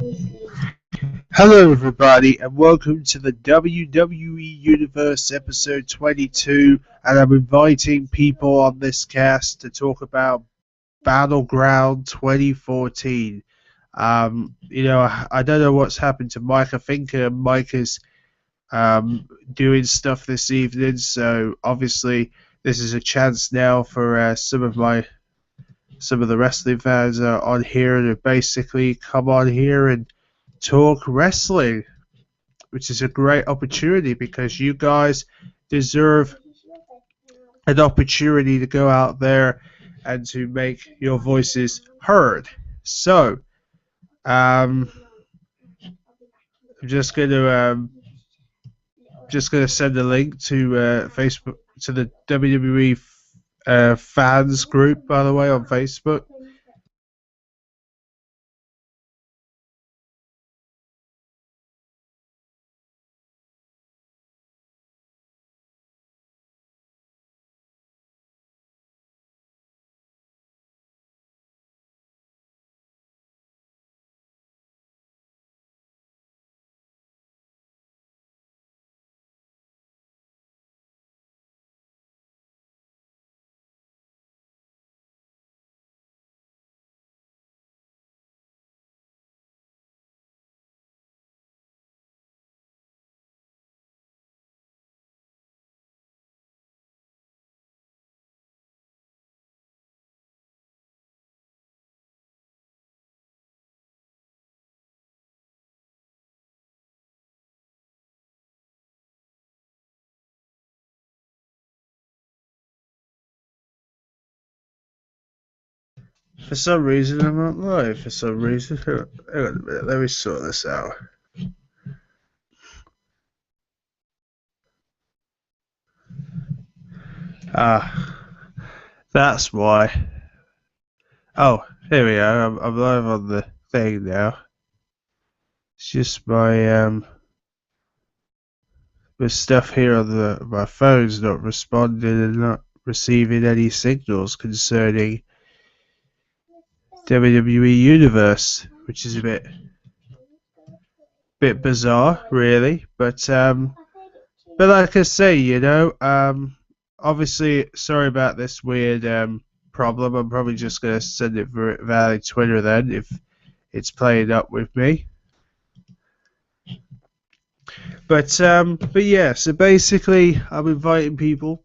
Hello, everybody, and welcome to the WWE Universe episode 22. And I'm inviting people on this cast to talk about Battleground 2014. I don't know what's happened to Mike. I think Mike is doing stuff this evening, so obviously this is a chance now for some of the wrestling fans on here to basically come on here and talk wrestling, which is a great opportunity because you guys deserve an opportunity to go out there and to make your voices heard. So, I'm just gonna send a link to Facebook to the WWE fans group, by the way, on Facebook. For some reason, I'm not live. For some reason, hang on a minute. Let me sort this out. Ah, that's why. Oh, here we are. I'm live on the thing now. It's just my stuff here on my phone's not responding and not receiving any signals concerning WWE Universe, which is a bit bizarre, really. But like I say, obviously, sorry about this weird problem. I'm probably just gonna send it via Twitter then if it's playing up with me. But yeah. So basically, I'm inviting people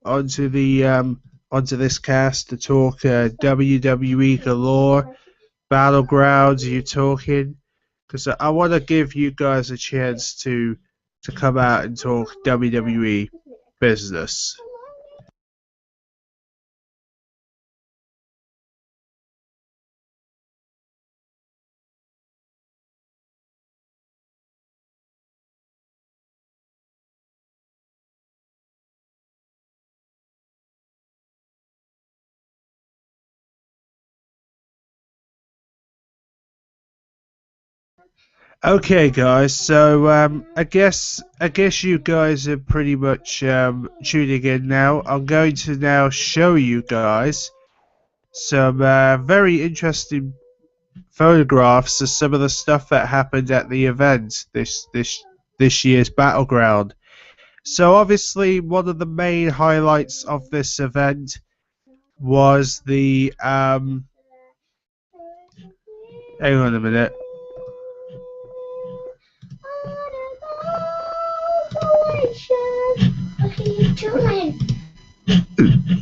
onto this cast to talk WWE galore, battlegrounds. You talking? Because I want to give you guys a chance to come out and talk WWE business. Okay, guys. So I guess you guys are pretty much tuning in now. I'm going to now show you guys some very interesting photographs of some of the stuff that happened at the event this year's Battleground. So obviously, one of the main highlights of this event was the hang on a minute.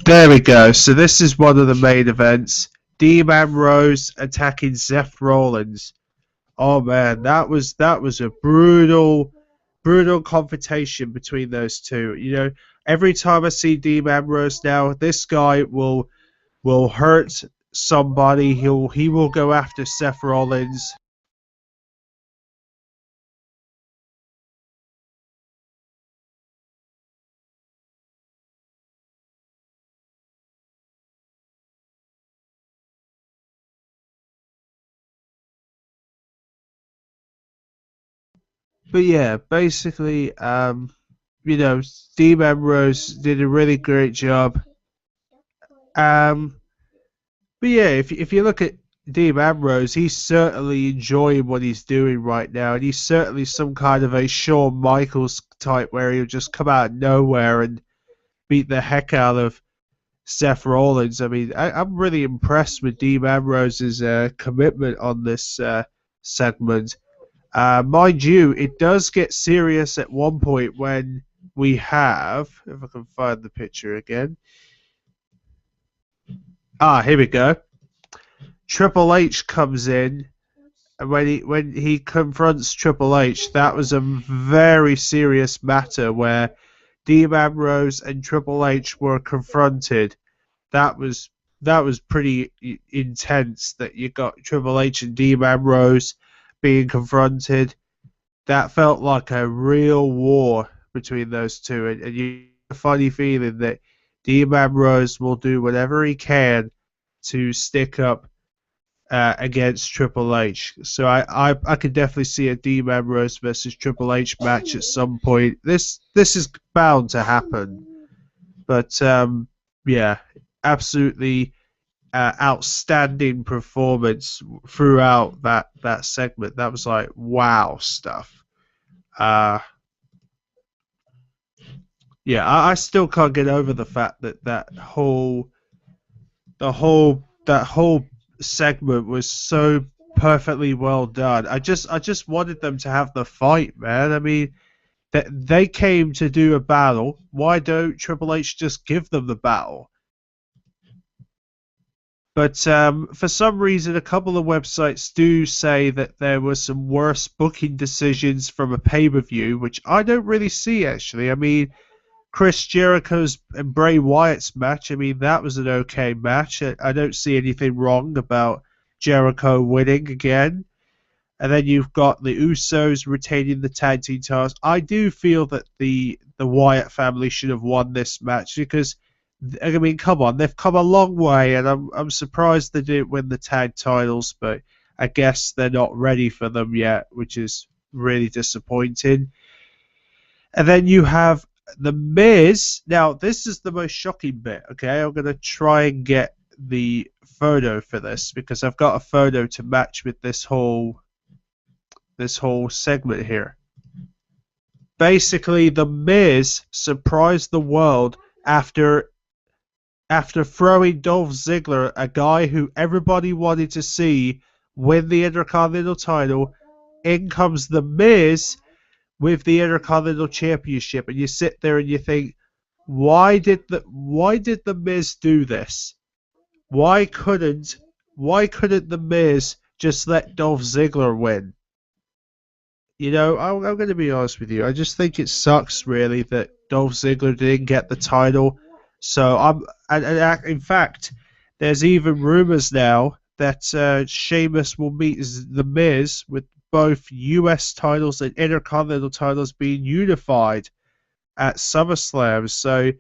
There we go. So this is one of the main events. Dean Ambrose attacking Seth Rollins. Oh man, that was a brutal confrontation between those two. Every time I see Dean Ambrose now, this guy will hurt somebody. He will go after Seth Rollins. But yeah, basically, Dean Ambrose did a really great job. Um, but yeah, if you look at Dean Ambrose, he's certainly enjoying what he's doing right now, and he's certainly some kind of a Shawn Michaels type where he'll just come out of nowhere and beat the heck out of Seth Rollins. I mean, I'm really impressed with Dean Ambrose's commitment on this segment. Mind you, it does get serious at one point when we have, if I can find the picture again. Here we go. Triple H comes in, and when he confronts Triple H, that was a very serious matter where Dean Ambrose and Triple H were confronted. That was pretty intense. That you got Triple H and Dean Ambrose being confronted. That felt like a real war between those two, and you get a funny feeling that Dean Ambrose will do whatever he can to stick up against Triple H. So I could definitely see a Dean Ambrose versus Triple H match at some point. This is bound to happen. But yeah, absolutely outstanding performance throughout that segment. That was like wow stuff. Yeah, I still can't get over the fact that that whole segment was so perfectly well done. I just wanted them to have the fight, man. I mean, they came to do a battle. Why don't Triple H just give them the battle? But for some reason, a couple of websites do say that there were some worse booking decisions from a pay-per-view, which I don't really see, actually. I mean, Chris Jericho's and Bray Wyatt's match, I mean, that was an okay match. I don't see anything wrong about Jericho winning again. And then you've got the Usos retaining the tag team titles. I do feel that the Wyatt family should have won this match because, I mean, come on, they've come a long way, and I'm surprised they didn't win the tag titles, but I guess they're not ready for them yet, which is really disappointing. And then you have The Miz. Now, this is the most shocking bit, okay? I'm going to try and get the photo for this because I've got a photo to match with this whole segment here. Basically, The Miz surprised the world after throwing Dolph Ziggler, a guy who everybody wanted to see win the Intercontinental title. In comes The Miz with the Intercontinental Championship, and you sit there and you think, why did the Miz do this? Why couldn't The Miz just let Dolph Ziggler win? You know, I'm going to be honest with you. I just think it sucks, really, that Dolph Ziggler didn't get the title. So in fact, there's even rumors now that Sheamus will meet The Miz with both U.S. titles and Intercontinental titles being unified at SummerSlam. So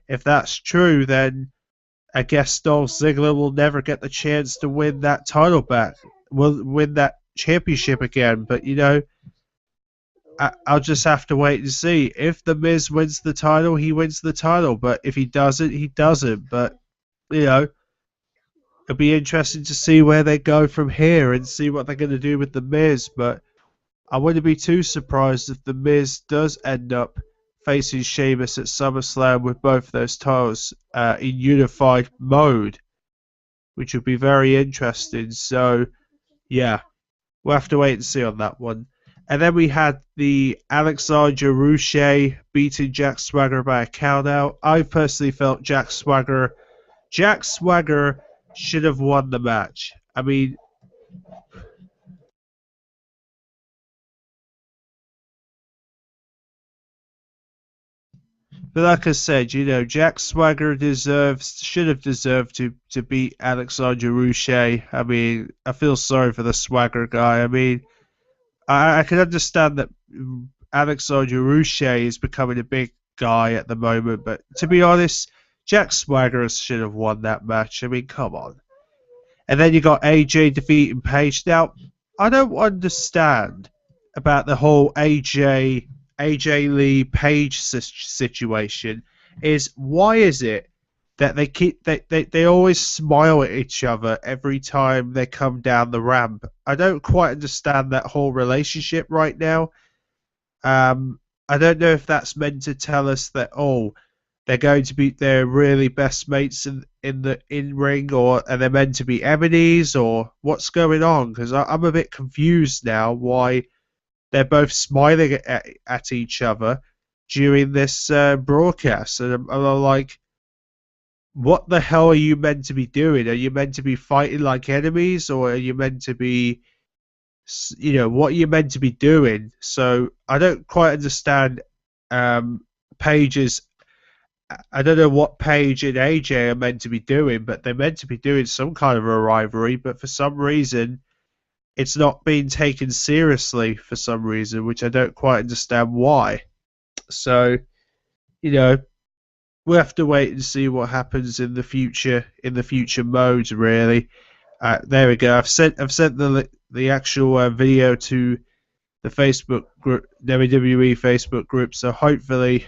if that's true, then I guess Dolph Ziggler will never get the chance to win that title back. Will win that championship again. But, you know, I'll just have to wait and see. If The Miz wins the title, he wins the title. But if he doesn't, he doesn't. But, you know, it'll be interesting to see where they go from here and see what they're going to do with The Miz. But I wouldn't be too surprised if The Miz does end up facing Sheamus at SummerSlam with both those titles in unified mode, which would be very interesting. So, yeah, we'll have to wait and see on that one. And then we had the Alexander Ruche beating Jack Swagger by a countout. I personally felt Jack Swagger should have won the match. I mean, but like I said, you know, Jack Swagger should have deserved to beat Alexander Ruche. I mean, I feel sorry for the Swagger guy. I mean, I can understand that Alexander Ruche is becoming a big guy at the moment, but to be honest, Jack Swagger should have won that match. I mean, come on. And then you got AJ defeating Paige. Now, I don't understand about the whole AJ Lee Paige situation. Why is it that they always smile at each other every time they come down the ramp. I don't quite understand that whole relationship right now. I don't know if that's meant to tell us that they're really best mates in the in ring, or are they meant to be enemies, or what's going on? Because I'm a bit confused now why they're both smiling at each other during this broadcast, and I'm like, what the hell are you meant to be doing? Are you meant to be fighting like enemies, or are you meant to be, what are you meant to be doing? So I don't quite understand Paige's. I don't know what Paige and AJ are meant to be doing, but they're meant to be doing some kind of a rivalry, but for some reason it's not being taken seriously for some reason, which I don't quite understand why. So, you know, we'll have to wait and see what happens in the future modes. Really, there we go. I've sent the actual video to the Facebook group, WWE Facebook group. So hopefully,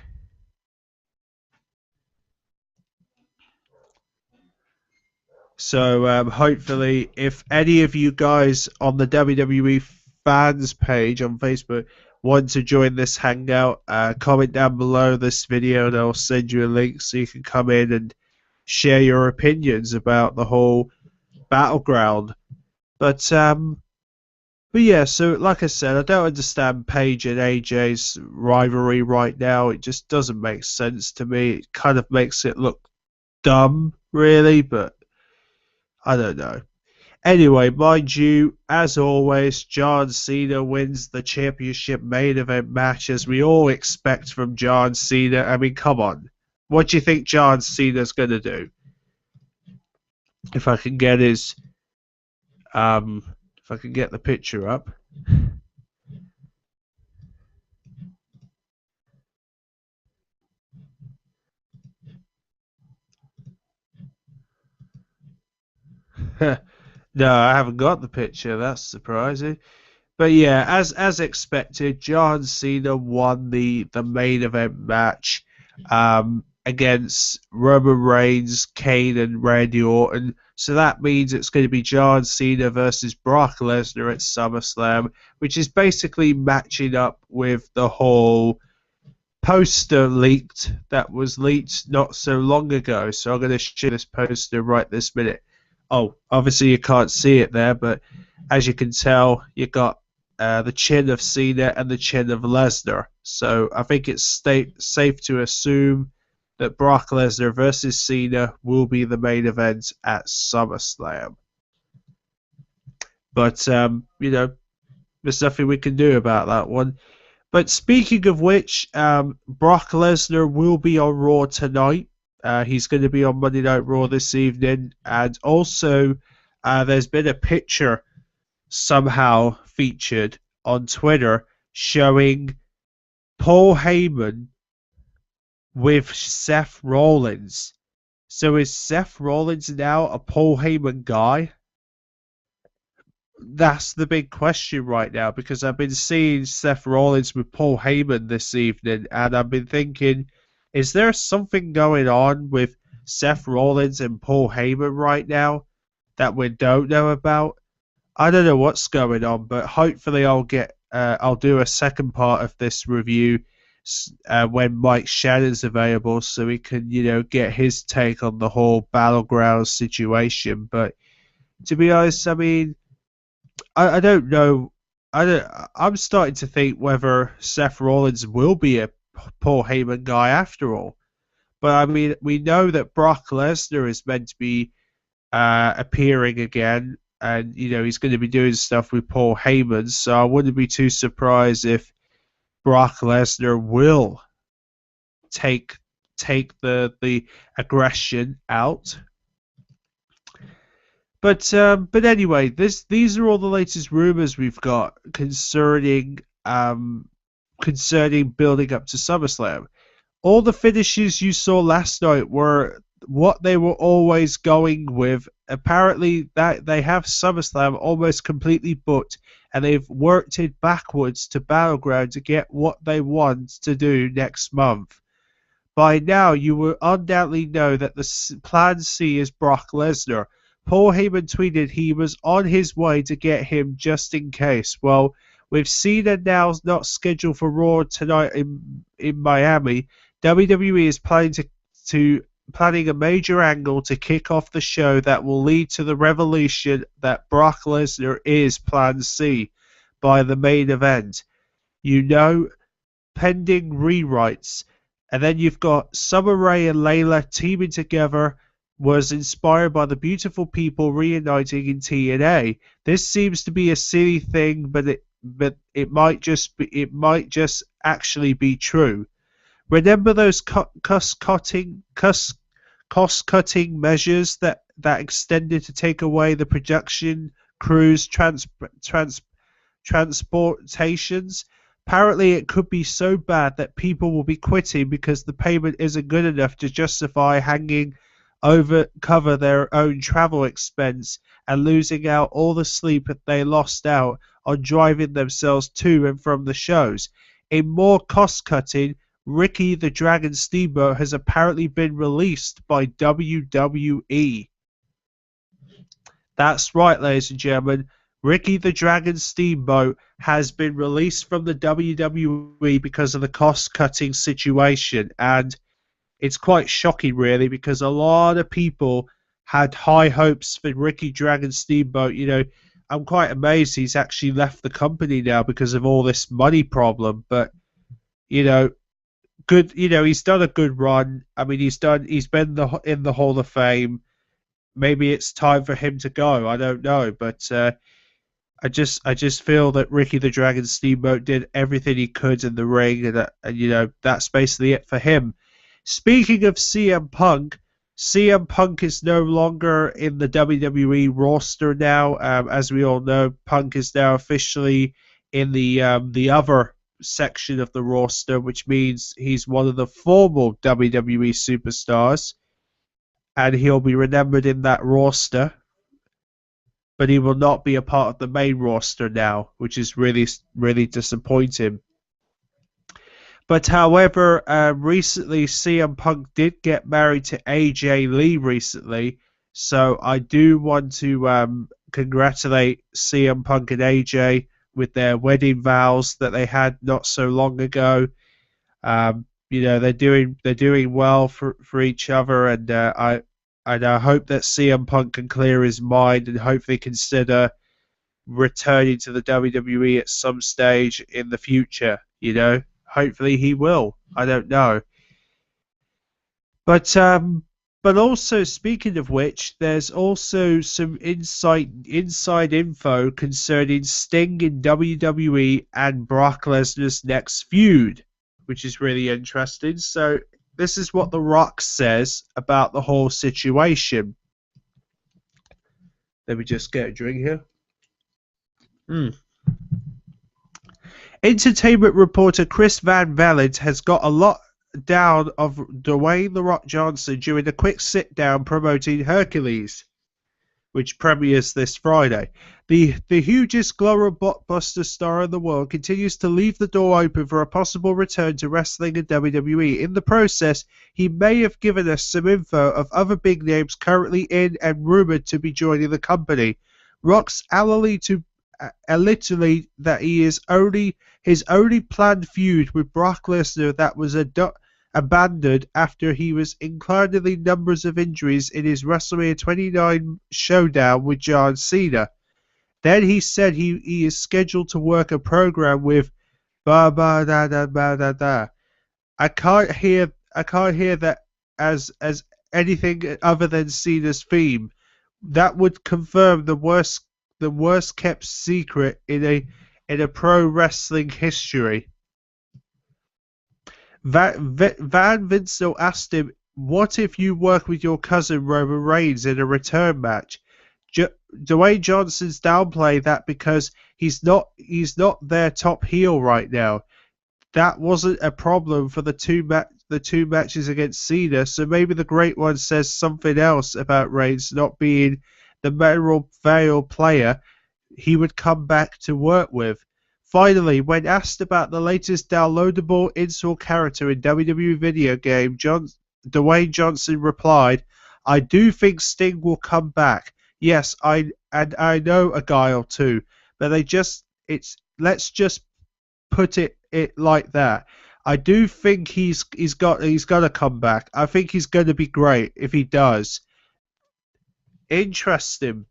if any of you guys on the WWE fans page on Facebook want to join this hangout, comment down below this video and I'll send you a link so you can come in and share your opinions about the whole Battleground. But yeah, so like I said, I don't understand Paige and AJ's rivalry right now. It just doesn't make sense to me. It kind of makes it look dumb, really, but I don't know. Anyway, mind you, as always, John Cena wins the championship main event match, as we all expect from John Cena. I mean, come on. What do you think John Cena's going to do? If I can get if I can get the picture up. No, I haven't got the picture. That's surprising. But yeah, as expected, John Cena won the main event match against Roman Reigns, Kane, and Randy Orton. So that means it's going to be John Cena versus Brock Lesnar at SummerSlam, which is basically matching up with the whole poster that was leaked not so long ago. So I'm going to show this poster right this minute. Oh, obviously you can't see it there, but as you can tell, you got the chin of Cena and the chin of Lesnar. So I think it's safe to assume that Brock Lesnar versus Cena will be the main event at SummerSlam. But, there's nothing we can do about that one. But speaking of which, Brock Lesnar will be on Raw tonight. He's going to be on Monday Night Raw this evening. And also, there's been a picture somehow featured on Twitter showing Paul Heyman with Seth Rollins. So is Seth Rollins now a Paul Heyman guy? That's the big question right now, because I've been seeing Seth Rollins with Paul Heyman this evening, and I've been thinking, is there something going on with Seth Rollins and Paul Heyman right now that we don't know about? I don't know what's going on, but hopefully I'll do a second part of this review when Mike Shannon's available, so we can get his take on the whole Battleground situation. But to be honest, I mean, I don't know. I'm starting to think whether Seth Rollins will be a Paul Heyman guy after all. But I mean, we know that Brock Lesnar is meant to be appearing again, and he's going to be doing stuff with Paul Heyman. So I wouldn't be too surprised if Brock Lesnar will take the aggression out. But anyway, these are all the latest rumors we've got concerning building up to SummerSlam. All the finishes you saw last night were what they were always going with. Apparently, that they have SummerSlam almost completely booked, and they've worked it backwards to Battleground to get what they want to do next month. By now, you will undoubtedly know that the Plan C is Brock Lesnar. Paul Heyman tweeted he was on his way to get him just in case. Well, with Cena now not scheduled for Raw tonight in Miami, WWE is planning a major angle to kick off the show that will lead to the revelation that Brock Lesnar is Plan C by the main event. You know, pending rewrites. And then you've got Summer Rae and Layla teaming together was inspired by the beautiful people reuniting in TNA. This seems to be a silly thing, but it might just actually be true. Remember those cost cutting measures that extended to take away the production crews transportations? Apparently, it could be so bad that people will be quitting because the payment isn't good enough to justify cover their own travel expense and losing out all the sleep that they lost out on driving themselves to and from the shows. In more cost-cutting, Ricky the Dragon Steamboat has apparently been released by WWE. That's right, ladies and gentlemen. Ricky the Dragon Steamboat has been released from the WWE because of the cost-cutting situation. And it's quite shocking, really, because a lot of people had high hopes for Ricky Dragon Steamboat. You know, I'm quite amazed he's actually left the company now because of all this money problem. But, you know, good. You know, he's done a good run. I mean, he's been in the Hall of Fame. Maybe it's time for him to go. I don't know, but I just feel that Ricky the Dragon Steamboat did everything he could in the ring, and you know, that's basically it for him. Speaking of CM Punk is no longer in the WWE roster now. As we all know, Punk is now officially in the other section of the roster, which means he's one of the former WWE superstars, and he'll be remembered in that roster. But he will not be a part of the main roster now, which is really, really disappointing. But however, recently CM Punk did get married to AJ Lee recently, so I do want to congratulate CM Punk and AJ with their wedding vows that they had not so long ago. You know, they're doing well for each other, and I hope that CM Punk can clear his mind and hopefully consider returning to the WWE at some stage in the future. You know, hopefully he will. I don't know. But also, speaking of which, there's also some inside info concerning Sting in WWE and Brock Lesnar's next feud, which is really interesting. So this is what The Rock says about the whole situation. Let me just get a drink here. Entertainment reporter Chris Van Vliet has got a lot down of Dwayne The Rock Johnson during a quick sit-down promoting Hercules, which premieres this Friday. The hugest global blockbuster star in the world continues to leave the door open for a possible return to wrestling and WWE. In the process, he may have given us some info of other big names currently in and rumored to be joining the company. Rock's literally that his only planned feud with Brock Lesnar that was abandoned after he was incredibly numbers of injuries in his WrestleMania 29 showdown with John Cena. Then he said he is scheduled to work a program with ba ba da da ba da da. I can't hear that as anything other than Cena's theme. That would confirm the worst kept secret in a pro wrestling history. Van Vinsel asked him, "What if you work with your cousin Roman Reigns in a return match?" Dwayne Johnson's downplay that because he's not their top heel right now. That wasn't a problem for the two matches against Cena. So maybe the Great One says something else about Reigns not being the memorable player he would come back to work with. Finally, when asked about the latest downloadable install character in WWE video game, Dwayne Johnson replied, "I do think Sting will come back. Yes, I know a guy or two, but let's just put it like that. I do think he's gonna come back. I think he's gonna be great if he does." Interesting.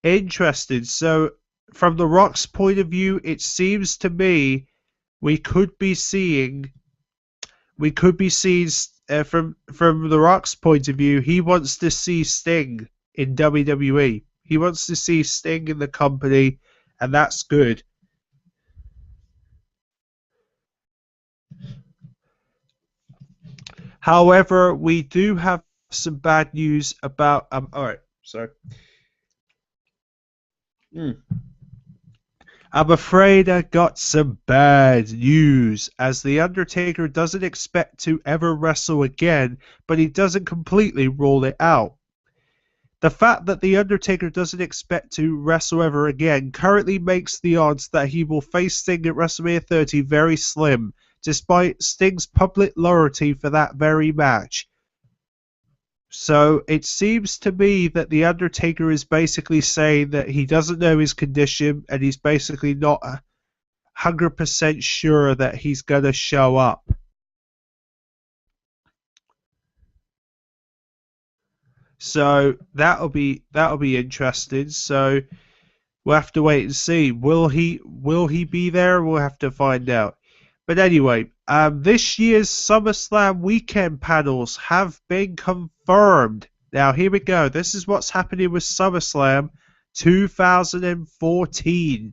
Interesting. So, from The Rock's point of view, it seems to me we could be seeing, from The Rock's point of view, he wants to see Sting in WWE. He wants to see Sting in the company, and that's good. However, we do have some bad news about. All right, sorry. Mm. I'm afraid I got some bad news, as The Undertaker doesn't expect to ever wrestle again, but he doesn't completely rule it out. The fact that The Undertaker doesn't expect to wrestle ever again currently makes the odds that he will face Sting at WrestleMania 30 very slim, despite Sting's public loyalty for that very match. So it seems to me that The Undertaker is basically saying that he doesn't know his condition and he's basically not 100% sure that he's going to show up. So that'll be interesting. So we'll have to wait and see. Will he be there? We'll have to find out. But anyway, this year's SummerSlam weekend panels have been confirmed. Now, here we go. This is what's happening with SummerSlam 2014.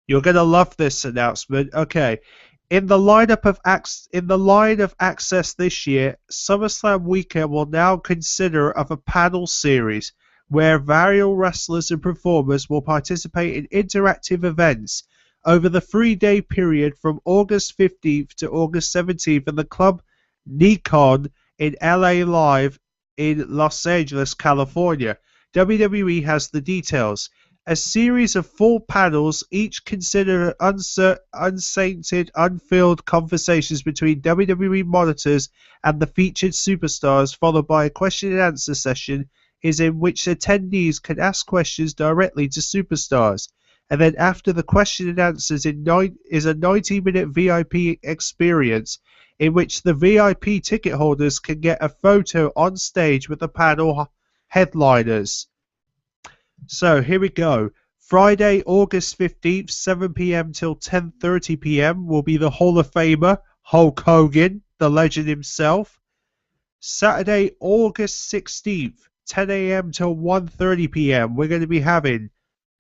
You're going to love this announcement. Okay. In the line of access this year, SummerSlam weekend will now consider of a panel series where various wrestlers and performers will participate in interactive events over the 3-day period from August 15th to August 17th in the Club Nikon in LA Live in Los Angeles, California. WWE has the details. A series of 4 panels, each consider unsainted, unfilled conversations between WWE monitors and the featured superstars, followed by a question and answer session, is in which attendees can ask questions directly to superstars. And then after the question and answers is a 90-minute VIP experience in which the VIP ticket holders can get a photo on stage with the panel headliners. So here we go. Friday, August 15th, 7 p.m. till 10:30 p.m. will be the Hall of Famer, Hulk Hogan, the legend himself. Saturday, August 16th, 10 a.m. till 1:30 p.m. we're going to be having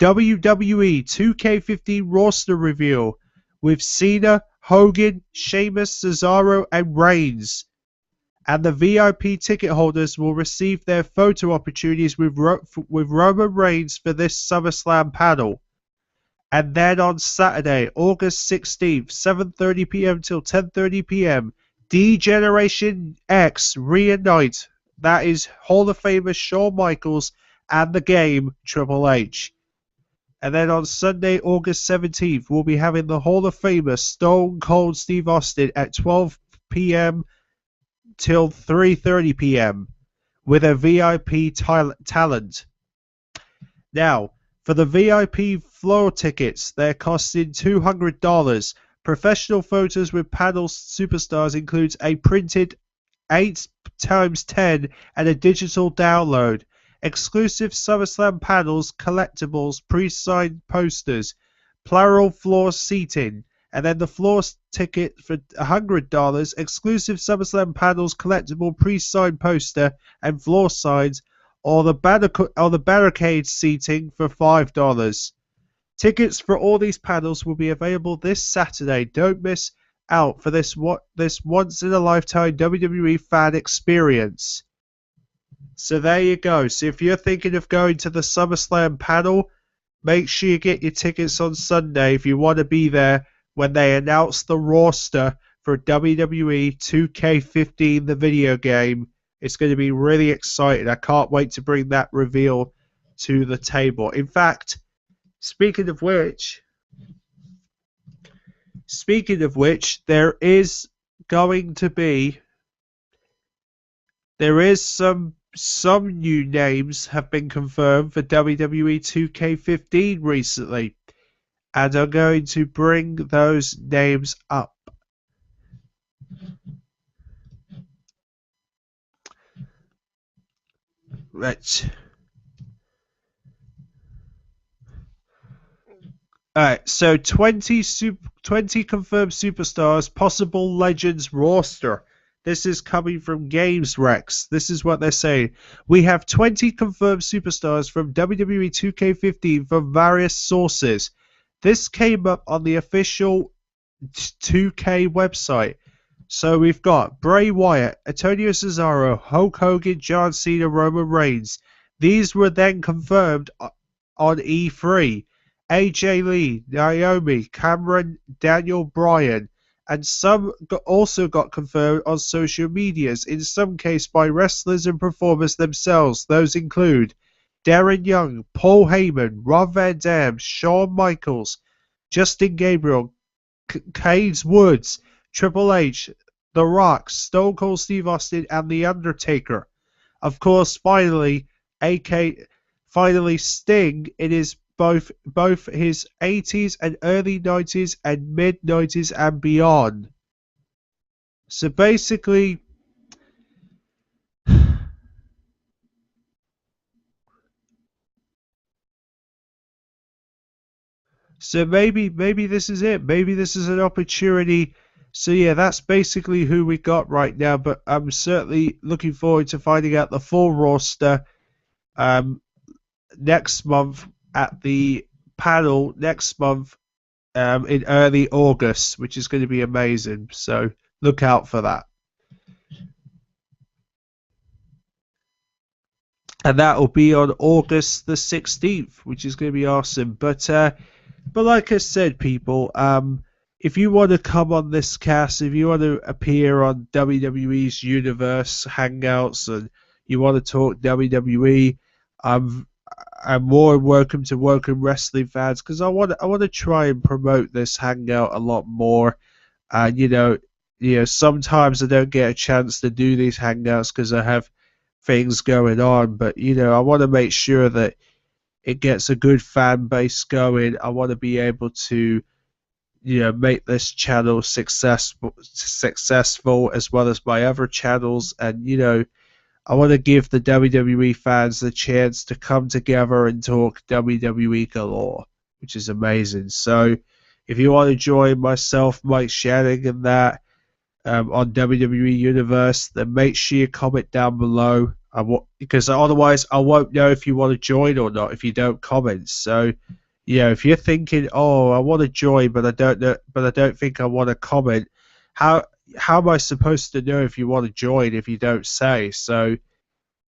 WWE 2K15 roster reveal with Cena, Hogan, Sheamus, Cesaro, and Reigns. And the VIP ticket holders will receive their photo opportunities with Roman Reigns for this SummerSlam panel. And then on Saturday, August 16th, 7:30 p.m. till 10:30 p.m., D-Generation X reunite. That is Hall of Famer Shawn Michaels and the Game, Triple H. And then on Sunday, August 17th, we'll be having the Hall of Famer Stone Cold Steve Austin at 12 p.m. till 3:30 p.m. with a VIP talent. Now, for the VIP floor tickets, they're costing $200. Professional photos with panel superstars includes a printed 8x10 and a digital download. Exclusive SummerSlam panels, collectibles, pre-signed posters, plural floor seating, and then the floor ticket for $100, exclusive SummerSlam panels, collectible pre-signed poster, and floor signs, or the barricade seating for $5. Tickets for all these panels will be available this Saturday. Don't miss out for this once-in-a-lifetime WWE fan experience. So there you go. So if you're thinking of going to the SummerSlam panel, make sure you get your tickets on Sunday if you want to be there when they announce the roster for WWE 2K15, the video game. It's going to be really exciting. I can't wait to bring that reveal to the table. In fact, speaking of which, Speaking of which, there is some new names have been confirmed for WWE 2K15 recently, and I'm going to bring those names up. Right. Alright, so 20 confirmed superstars, possible legends roster. This is coming from Games Rex. This is what they're saying. We have 20 confirmed superstars from WWE 2K15 from various sources. This came up on the official 2K website. So we've got Bray Wyatt, Antonio Cesaro, Hulk Hogan, John Cena, Roman Reigns. These were then confirmed on E3. AJ Lee, Naomi, Cameron, Daniel Bryan, and some also got confirmed on social medias, in some case by wrestlers and performers themselves. Those include Darren Young, Paul Heyman, Rob Van Dam, Shawn Michaels, Justin Gabriel, Cade Woods, Triple H, The Rock, Stone Cold Steve Austin, and The Undertaker. Of course, finally Sting in his both his 80s and early 90s and mid 90s and beyond. So basically, maybe this is it. Maybe this is an opportunity. So yeah, that's basically who we got right now. But I'm certainly looking forward to finding out the full roster next month at the panel next month in early August, which is going to be amazing. So look out for that. And that will be on August the 16th, which is going to be awesome. But like I said, people, if you want to come on this cast, if you want to appear on WWE's Universe Hangouts, and you want to talk WWE, I'm more welcome to welcome wrestling fans, because I want to try and promote this hangout a lot more. And sometimes I don't get a chance to do these hangouts because I have things going on, but I want to make sure that it gets a good fan base going. I want to be able to make this channel successful as well as my other channels, and I want to give the WWE fans the chance to come together and talk WWE galore, which is amazing. So if you want to join myself, Mike Shannon, and that on WWE Universe, then make sure you comment down below. Because otherwise I won't know if you want to join or not if you don't comment. So, if you're thinking, oh, I want to join, but I don't think I want to comment, how am I supposed to know if you want to join if you don't say? So,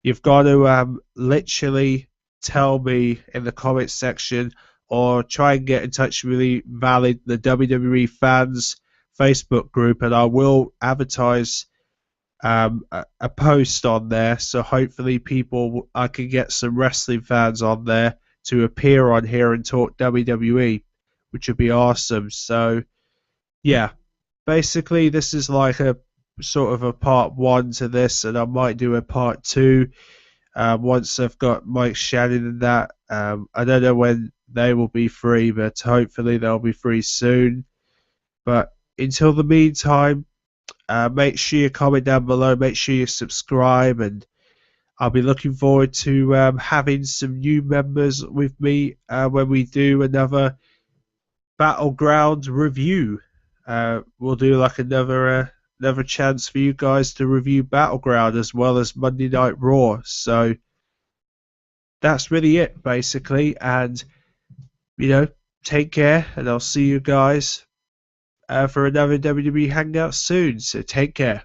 you've got to literally tell me in the comment section, or try and get in touch with the WWE fans Facebook group, and I will advertise a post on there. So hopefully I can get some wrestling fans on there to appear on here and talk WWE, which would be awesome. So yeah, basically this is like a sort of a part 1 to this, and I might do a part 2 once I've got Mike Shannon and that. I don't know when they will be free, but hopefully they'll be free soon. But until the meantime, make sure you comment down below, make sure you subscribe, and I'll be looking forward to having some new members with me when we do another Battleground review. We'll do like another chance for you guys to review Battleground as well as Monday Night Raw. So that's really it, basically. And take care, and I'll see you guys for another WWE Hangout soon. So take care.